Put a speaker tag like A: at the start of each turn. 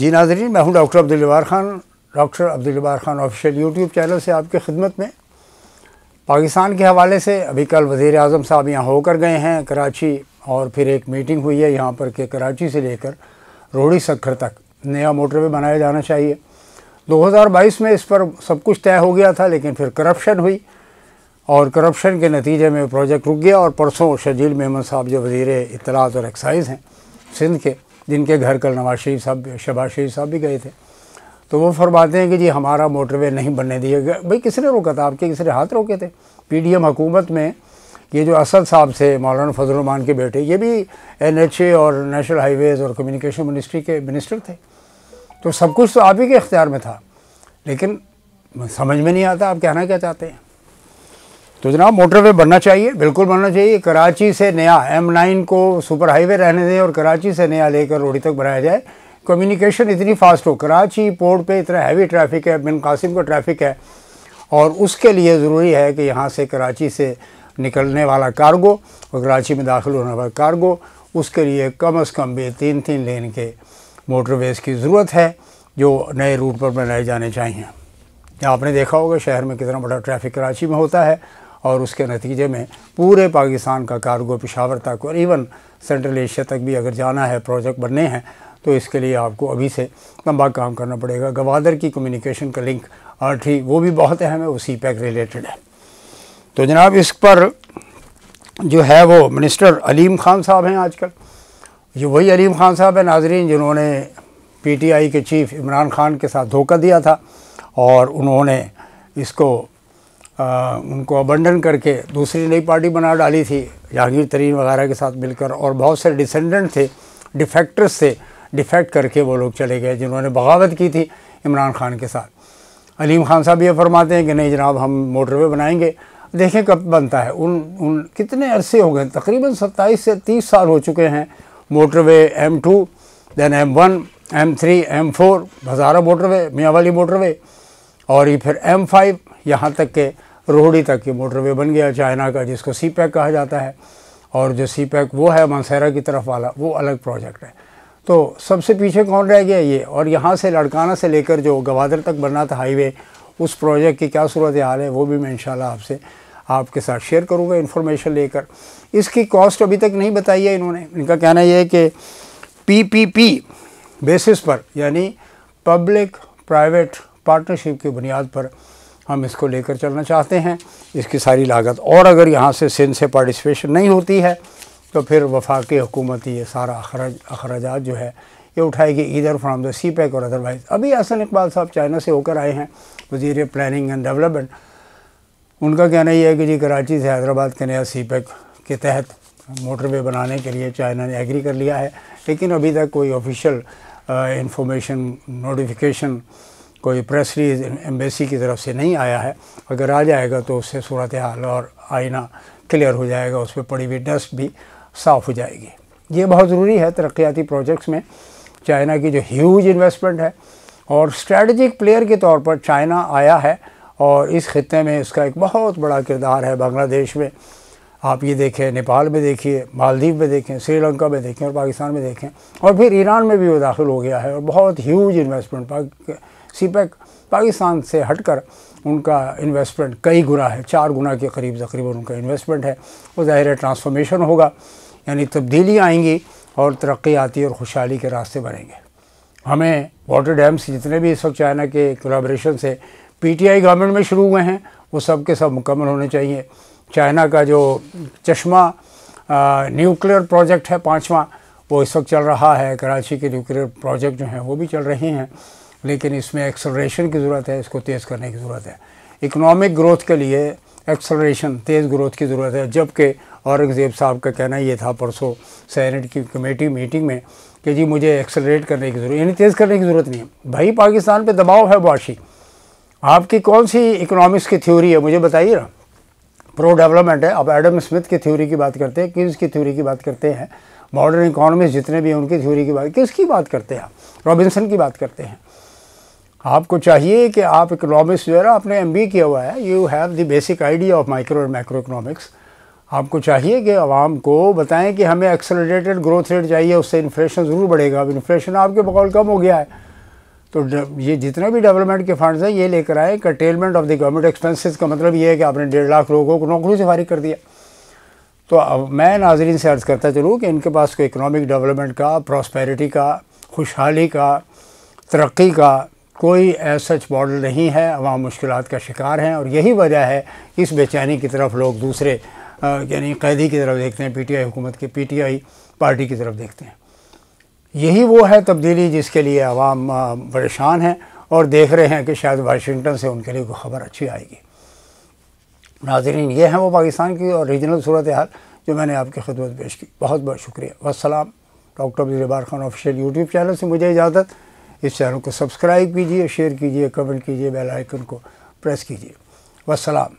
A: जी नाज़रीन, मैं हूं doctor Abdul Jabbar Khan, doctor Abdul Jabbar Khan official YouTube channel से आपके खिदमत में। पाकिस्तान के हवाले से अभी कल वज़ीर आज़म साहब यहाँ होकर गए हैं कराची, और फिर एक मीटिंग हुई है यहाँ पर कि कराची से लेकर रोहड़ी सक्खर तक नया मोटरवे बनाया जाना चाहिए। 2022 में इस पर सब कुछ तय हो गया था, लेकिन फिर करप्शन हुई और करप्शन के नतीजे में प्रोजेक्ट रुक गया। और परसों शजील मेमन साहब जो वज़ीर इत्तलात और एक्साइज़ हैं सिंध के, जिनके घर कल नवाज शरीफ साहब, शहबाज शरीफ साहब भी गए थे, तो वो फरमाते हैं कि जी हमारा मोटरवे नहीं बनने दिया गया। भाई किसने रोका था? आपके किसने हाथ रोके थे? PDM हुकूमत में ये जो असद साहब से मौलाना फजल रहमान के बेटे, ये भी NHA और नेशनल हाईवेज़ और कम्युनिकेशन मिनिस्ट्री के मिनिस्टर थे, तो सब कुछ तो आप ही के इख्तियार में था। लेकिन समझ में नहीं आता आप कहना क्या चाहते हैं। तो जनाब मोटरवे बनना चाहिए, बिल्कुल बनना चाहिए। कराची से नया M9 को सुपर हाईवे रहने दें और कराची से नया लेकर रोहड़ी तक बनाया जाए। कम्युनिकेशन इतनी फास्ट हो, कराची पोर्ट पे इतना हैवी ट्रैफिक है, बिन कासिम का ट्रैफिक है, और उसके लिए ज़रूरी है कि यहाँ से कराची से निकलने वाला कार्गो और कराची में दाखिल होने वाला कार्गो, उसके लिए कम से कम भी 3-3 लेन के मोटरवेज़ की ज़रूरत है जो नए रूट पर बनाए जाने चाहिए। आपने देखा होगा शहर में कितना बड़ा ट्रैफिक कराची में होता है, और उसके नतीजे में पूरे पाकिस्तान का कार्गो पेशावर तक और इवन सेंट्रल एशिया तक भी अगर जाना है, प्रोजेक्ट बनने हैं, तो इसके लिए आपको अभी से लंबा काम करना पड़ेगा। गवादर की कम्युनिकेशन का लिंक आर्टरी वो भी बहुत अहम है, वो CPEC रिलेटेड है। तो जनाब इस पर जो है वो मिनिस्टर अलीम खान साहब हैं आजकल। ये वही अलीम खान साहब है नाजरीन जिन्होंने PTI के चीफ इमरान खान के साथ धोखा दिया था, और उन्होंने इसको उनको अबंडन करके दूसरी नई पार्टी बना डाली थी जहांगीर तरीन वगैरह के साथ मिलकर, और बहुत से डिसेंडेंट थे, डिफेक्टर्स से डिफेक्ट करके वो लोग चले गए जिन्होंने बगावत की थी इमरान खान के साथ। अलीम खान साहब ये फरमाते हैं कि नहीं जनाब हम मोटरवे बनाएंगे, देखें कब बनता है। उन कितने अरसे हो गए, तकरीबन 27 से 30 साल हो चुके हैं। Motorway M2, then M1, M3, M4, हज़ारा मोटरवे, मियाँ वाली मोटरवे, और ये फिर M5, यहाँ तक के रोहड़ी तक की मोटरवे बन गया चाइना का, जिसको CPEC कहा जाता है। और जो CPEC वो है मानसेरा की तरफ वाला, वो अलग प्रोजेक्ट है। तो सबसे पीछे कौन रह गया ये? और यहाँ से लड़काना से लेकर जो गवादर तक बनना था हाईवे, उस प्रोजेक्ट की क्या सूरत हाल है वो भी मैं इंशाल्लाह आपके साथ शेयर करूँगा इन्फॉर्मेशन लेकर। इसकी कॉस्ट अभी तक नहीं बताई है इन्होंने। इनका कहना यह है कि PPP बेसिस पर, यानी पब्लिक प्राइवेट पार्टनरशिप की बुनियाद पर हम इसको लेकर चलना चाहते हैं। इसकी सारी लागत, और अगर यहाँ से सिंध से पार्टिसिपेशन नहीं होती है तो फिर वफाकी हुकूमत ये सारा अखराजात जो है ये उठाएगी, ईदर फ्राम द CPEC और अदरवाइज़। अभी हसन इकबाल साहब चाइना से होकर आए हैं, वज़ीर प्लानिंग एंड डेवलपमेंट। उनका कहना यह है कि जी कराची से हैदराबाद के नया CPEC के तहत मोटरवे बनाने के लिए चाइना ने एग्री कर लिया है, लेकिन अभी तक कोई ऑफिशियल इंफॉर्मेशन नोटिफिकेशन, कोई प्रेस रिलीज एम्बेसी की तरफ से नहीं आया है। अगर आ जाएगा तो उससे सूरत हाल और आईना क्लियर हो जाएगा, उस पर पड़ी हुई डस्ट भी साफ़ हो जाएगी। ये बहुत ज़रूरी है तरक्याती प्रोजेक्ट्स में। चाइना की जो ह्यूज इन्वेस्टमेंट है, और स्ट्रेटजिक प्लेयर के तौर पर चाइना आया है, और इस खित्ते में इसका एक बहुत बड़ा किरदार है। बांग्लादेश में आप ये देखें, नेपाल में देखिए, मालदीव में देखें, श्रीलंका में देखें, और पाकिस्तान में देखें, और फिर ईरान में भी वो दाखिल हो गया है, और बहुत ह्यूज इन्वेस्टमेंट। CPEC पाकिस्तान से हटकर उनका इन्वेस्टमेंट कई गुना है, 4 गुना के करीब तकरीबन उनका इन्वेस्टमेंट है। वो ज़ाहिर है ट्रांसफॉर्मेशन होगा, यानी तब्दीली आएंगी और तरक्याती और खुशहाली के रास्ते बनेंगे। हमें वाटर डैम्स जितने भी इस वक्त चाइना के कोलैबोरेशन से PTI गवर्नमेंट में शुरू हुए हैं, वो सब के सब मुकम्मल होने चाहिए। चाइना का जो चश्मा न्यूक्लियर प्रोजेक्ट है 5वां, वो इस वक्त चल रहा है। कराची के न्यूक्लियर प्रोजेक्ट जो हैं वो भी चल रहे हैं, लेकिन इसमें एक्सेलरेशन की ज़रूरत है, इसको तेज़ करने की ज़रूरत है। इकनॉमिक ग्रोथ के लिए एक्सेलरेशन, तेज़ ग्रोथ की ज़रूरत है। जबकि औरंगज़ेब साहब का कहना ये था परसों सेनेट की कमेटी मीटिंग में कि जी मुझे एक्सेलरेट करने की ज़रूरत, यानी तेज़ करने की ज़रूरत नहीं है। भाई पाकिस्तान पे दबाव है वाशी। आपकी कौन सी इकनॉमिक्स की थ्योरी है मुझे बताइए ना? प्रो डेवलपमेंट है। आप एडम स्मिथ की थ्योरी की बात करते हैं, किस की थ्योरी की बात करते हैं, मॉडर्न इकोनॉमिस्ट जितने भी हैं उनकी थ्योरी की बात, किसकी बात करते हैं आप? रॉबिन्सन की बात करते हैं। आपको चाहिए कि आप इकोनॉमिक्स जो है ना, आपने MBA किया हुआ है, you have the basic idea of micro and macro economics. आपको चाहिए कि आवाम को बताएं कि हमें एक्सेलरेटेड ग्रोथ रेट चाहिए, उससे इन्फ्लेशन ज़रूर बढ़ेगा। अब इन्फ्लेशन आपके बकौल कम हो गया है, तो ये जितने भी डेवलपमेंट के फंड्स हैं ये लेकर आए। Curtailment of the government expenses का मतलब ये है कि आपने 1.5 लाख लोगों को नौकरी से फारिग कर दिया। तो अब मैं नाजरीन से अर्ज़ करता चलूँ कि इनके पास कोई इकनॉमिक डेवलपमेंट का, प्रॉस्पेरिटी का, खुशहाली का, तरक्की का कोई सच मॉडल नहीं है। अवाम मुश्किलात का शिकार हैं और यही वजह है इस बेचैनी की तरफ लोग दूसरे यानी कैदी की तरफ देखते हैं, पीटीआई हुकूमत के, पीटीआई पार्टी की तरफ देखते हैं। यही वो है तब्दीली जिसके लिए अवाम परेशान हैं और देख रहे हैं कि शायद वाशिंगटन से उनके लिए कोई ख़बर अच्छी आएगी। नाज़रीन, ये है वो पाकिस्तान की और रीजनल सूरत हाल जो मैंने आपकी खिदमत पेश की। बहुत बहुत शुक्रिया। वस्सलाम। Doctor Abdul Jabbar Khan official YouTube channel से मुझे इजाज़त। इस चैनल को सब्सक्राइब कीजिए, शेयर कीजिए, कमेंट कीजिए, बेल आइकन को प्रेस कीजिए। वस्सलाम।